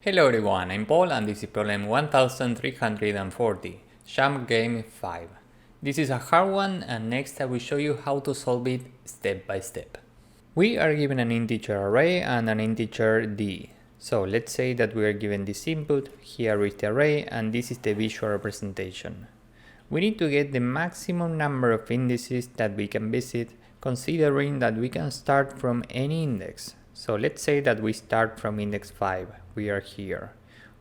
Hello everyone, I'm Paul and this is problem 1340, Jump Game 5. This is a hard one and next I will show you how to solve it step by step. We are given an integer array and an integer d. So let's say that we are given this input, here is the array and this is the visual representation. We need to get the maximum number of indices that we can visit, considering that we can start from any index. So let's say that we start from index 5, we are here.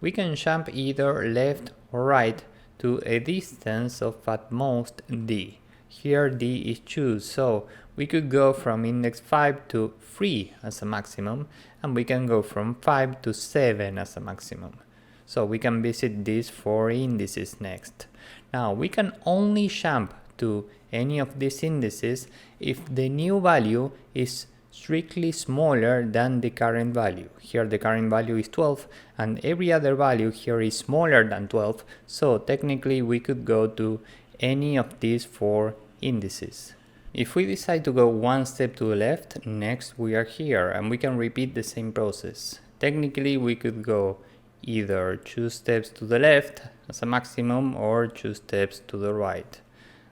We can jump either left or right to a distance of at most d. Here d is 2, so we could go from index 5 to 3 as a maximum, and we can go from 5 to 7 as a maximum. So we can visit these 4 indices next. Now we can only jump to any of these indices if the new value is strictly smaller than the current value. Here the current value is 12 and every other value here is smaller than 12, so technically we could go to any of these 4 indices. If we decide to go one step to the left, next we are here and we can repeat the same process. Technically we could go either 2 steps to the left as a maximum or 2 steps to the right.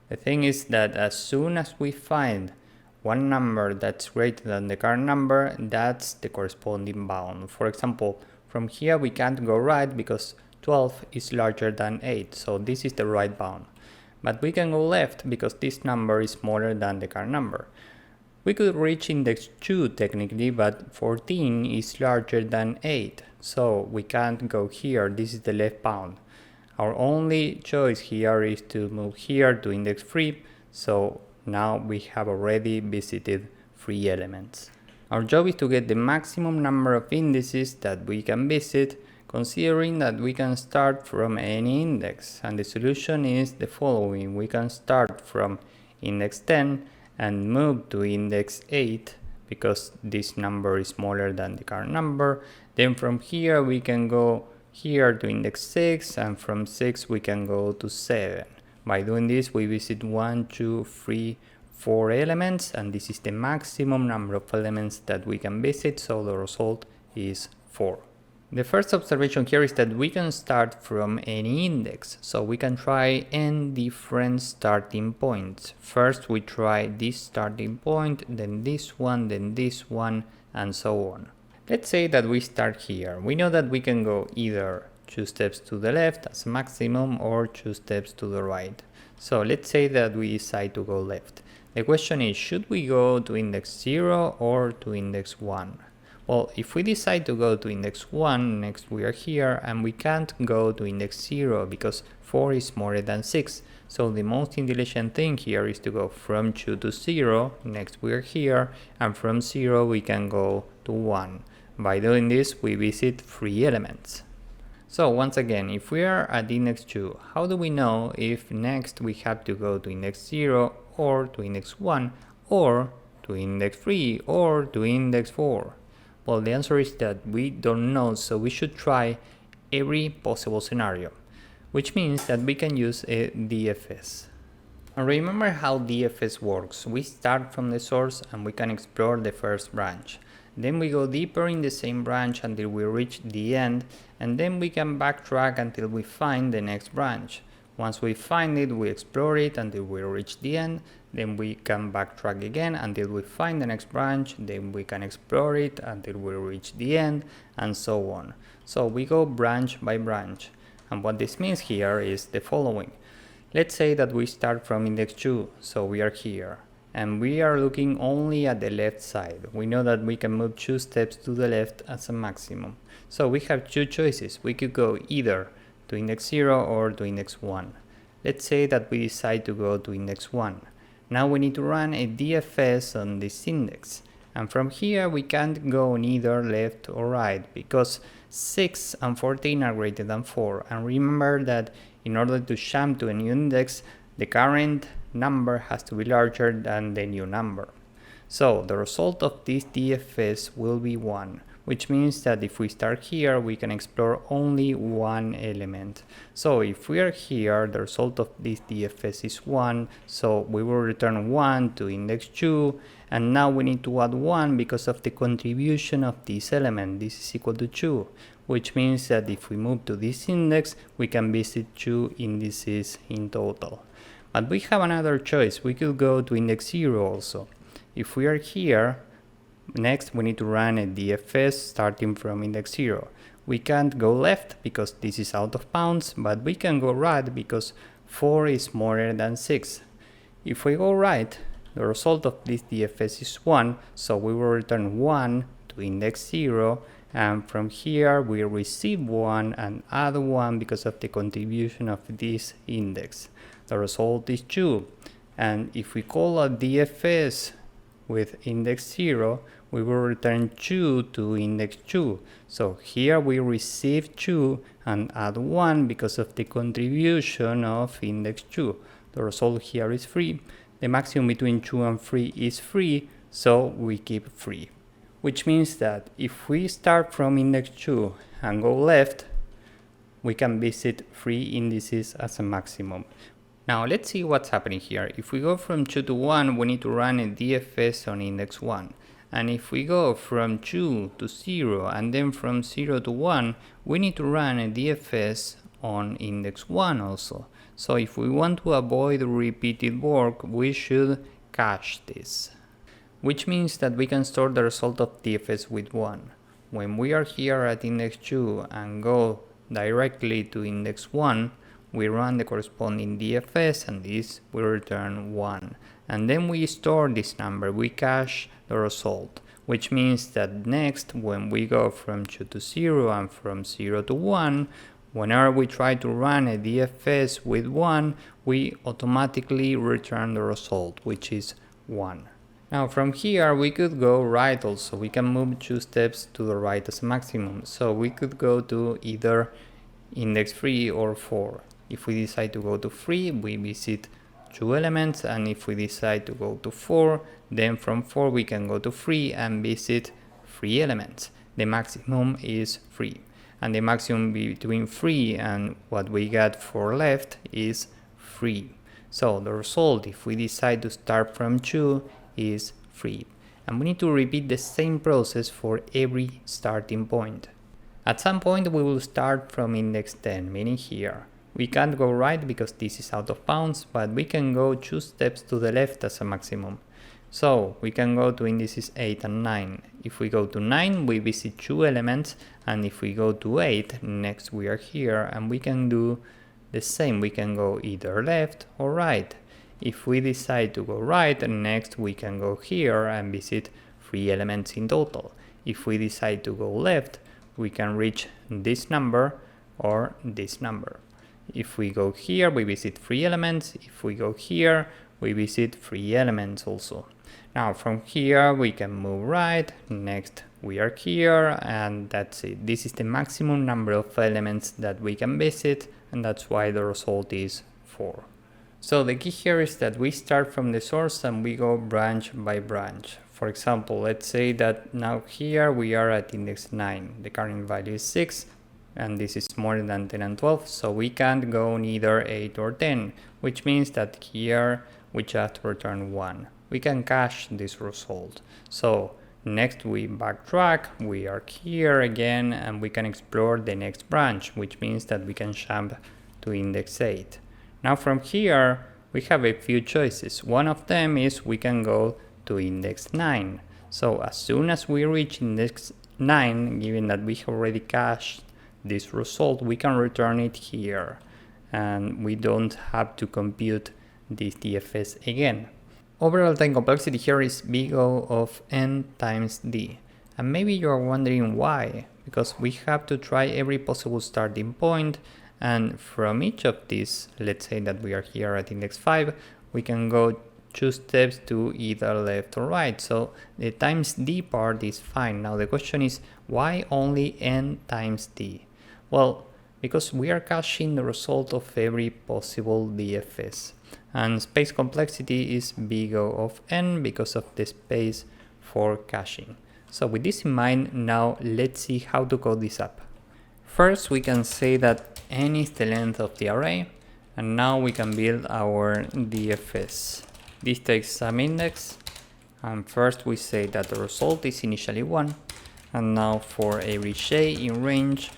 The thing is that as soon as we find one number that's greater than the current number, that's the corresponding bound. For example, from here we can't go right because 12 is larger than 8, so this is the right bound. But we can go left because this number is smaller than the current number. We could reach index 2 technically, but 14 is larger than 8, so we can't go here. This is the left bound. Our only choice here is to move here to index 3, so now we have already visited 3 elements. Our job is to get the maximum number of indices that we can visit, considering that we can start from any index, and the solution is the following. We can start from index 10 and move to index 8 because this number is smaller than the current number. Then from here we can go here to index 6, and from 6 we can go to 7. By doing this we visit 1, 2, 3, 4 elements, and this is the maximum number of elements that we can visit, so the result is 4. The first observation here is that we can start from any index, so we can try n different starting points. First we try this starting point, then this one, and so on. Let's say that we start here. We know that we can go either 2 steps to the left as a maximum or 2 steps to the right. So let's say that we decide to go left. The question is, should we go to index 0 or to index 1? Well, if we decide to go to index 1, next we are here and we can't go to index 0 because 4 is smaller than 6. So the most intelligent thing here is to go from 2 to 0, next we are here, and from 0 we can go to 1. By doing this we visit 3 elements. So once again, if we are at index 2, how do we know if next we have to go to index 0 or to index 1 or to index 3 or to index 4? Well, the answer is that we don't know, so we should try every possible scenario, which means that we can use a DFS. And remember how DFS works. We start from the source and we can explore the first branch. Then we go deeper in the same branch until we reach the end, and then we can backtrack until we find the next branch. Once we find it, we explore it until we reach the end, then we can backtrack again until we find the next branch, then we can explore it until we reach the end, and so on. So we go branch by branch. And what this means here is the following. Let's say that we start from index 2, so we are here. And we are looking only at the left side. We know that we can move 2 steps to the left as a maximum. So we have 2 choices. We could go either to index 0 or to index 1. Let's say that we decide to go to index 1. Now we need to run a DFS on this index. And from here we can't go neither left or right because 6 and 14 are greater than 4. And remember that in order to jump to a new index, the current number has to be larger than the new number. So the result of this DFS will be 1, which means that if we start here, we can explore only 1 element. So if we are here, the result of this DFS is 1, so we will return 1 to index 2, and now we need to add 1 because of the contribution of this element. This is equal to 2, which means that if we move to this index, we can visit 2 indices in total. But we have another choice. We could go to index 0 also. If we are here, next we need to run a DFS starting from index 0. We can't go left because this is out of bounds, but we can go right because 4 is smaller than 6. If we go right, the result of this DFS is 1, so we will return 1 to index 0, and from here we receive 1 and add 1 because of the contribution of this index. The result is 2, and if we call a DFS with index 0, we will return 2 to index 2. So here we receive 2 and add 1 because of the contribution of index 2. The result here is 3. The maximum between 2 and 3 is 3, so we keep 3. Which means that if we start from index 2 and go left, we can visit 3 indices as a maximum. Now let's see what's happening here. If we go from 2 to 1, we need to run a DFS on index 1. And if we go from 2 to 0 and then from 0 to 1, we need to run a DFS on index 1 also. So if we want to avoid repeated work, we should cache this. Which means that we can store the result of DFS with 1. When we are here at index 2 and go directly to index 1, we run the corresponding DFS and this will return 1. And then we store this number, we cache the result, which means that next when we go from 2 to 0 and from 0 to 1, whenever we try to run a DFS with 1, we automatically return the result, which is 1. Now from here we could go right also, we can move 2 steps to the right as a maximum, so we could go to either index 3 or 4. If we decide to go to 3, we visit 2 elements, and if we decide to go to 4, then from 4 we can go to 3 and visit 3 elements. The maximum is 3, and the maximum between 3 and what we got for left is 3. So the result, if we decide to start from 2, is 3. And we need to repeat the same process for every starting point. At some point we will start from index 10, meaning here. We can't go right because this is out of bounds, but we can go 2 steps to the left as a maximum. So we can go to indices 8 and 9. If we go to 9, we visit 2 elements, and if we go to 8, next we are here, and we can do the same. We can go either left or right. If we decide to go right, next we can go here and visit 3 elements in total. If we decide to go left, we can reach this number or this number. If we go here, we visit 3 elements. If we go here, we visit 3 elements also. Now from here we can move right, next we are here, and that's it. This is the maximum number of elements that we can visit, and that's why the result is 4. So the key here is that we start from the source and we go branch by branch. For example, let's say that now here we are at index 9. The current value is 6. And this is more than 10 and 12, so we can't go neither 8 or 10, which means that here we just return 1. We can cache this result. So next we backtrack, we are here again, and we can explore the next branch, which means that we can jump to index 8. Now from here we have a few choices. One of them is we can go to index 9. So as soon as we reach index 9, given that we have already cached this result, we can return it here, and we don't have to compute this DFS again. Overall time complexity here is big O of n times d, and maybe you are wondering why, because we have to try every possible starting point, and from each of these, let's say that we are here at index 5, we can go 2 steps to either left or right, so the times d part is fine. Now the question is, why only n times d? Well, because we are caching the result of every possible DFS, and space complexity is big O of n because of the space for caching. So with this in mind, now let's see how to code this up. First, we can say that n is the length of the array, and now we can build our DFS. This takes some index, and first we say that the result is initially 1, And now for every J in range,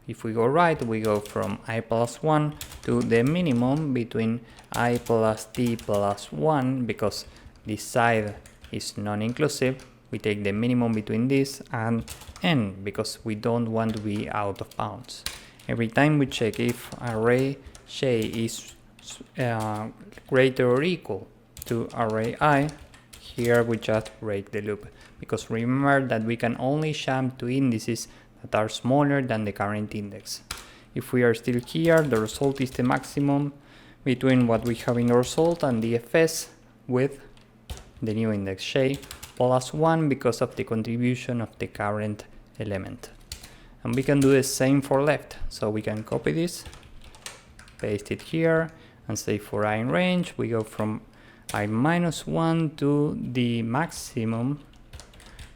if we go right, we go from I plus 1 to the minimum between I plus t plus 1, because this side is non-inclusive. We take the minimum between this and n, because we don't want to be out of bounds. Every time we check if array J is greater or equal to array I, here we just break the loop, because remember that we can only jump to indices that are smaller than the current index. If we are still here, the result is the maximum between what we have in the result and the FS with the new index J plus 1 because of the contribution of the current element. And we can do the same for left. So we can copy this, paste it here, and say for I in range, we go from I minus 1 to the maximum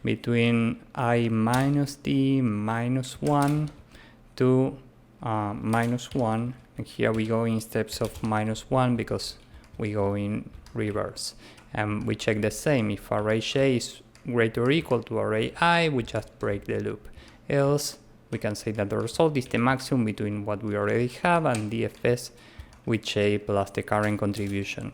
between I minus t minus 1 to minus 1. And here we go in steps of minus 1 because we go in reverse. And we check the same. If array J is greater or equal to array I, we just break the loop. Else, we can say that the result is the maximum between what we already have and DFS with J plus the current contribution.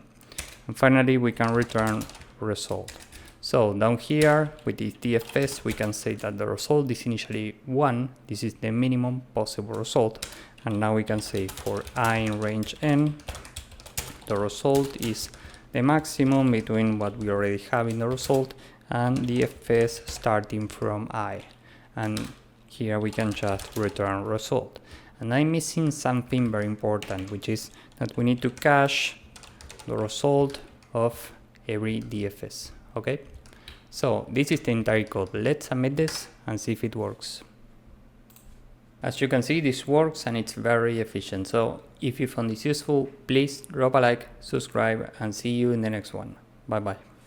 And finally, we can return result. So down here with this DFS, we can say that the result is initially 1. This is the minimum possible result. And now we can say for I in range n, the result is the maximum between what we already have in the result and DFS starting from I. And here we can just return result. And I'm missing something very important, which is that we need to cache the result of every DFS. Okay? So this is the entire code. Let's submit this and see if it works. As you can see, this works and it's very efficient. So if you found this useful, please drop a like, subscribe, and see you in the next one. Bye bye.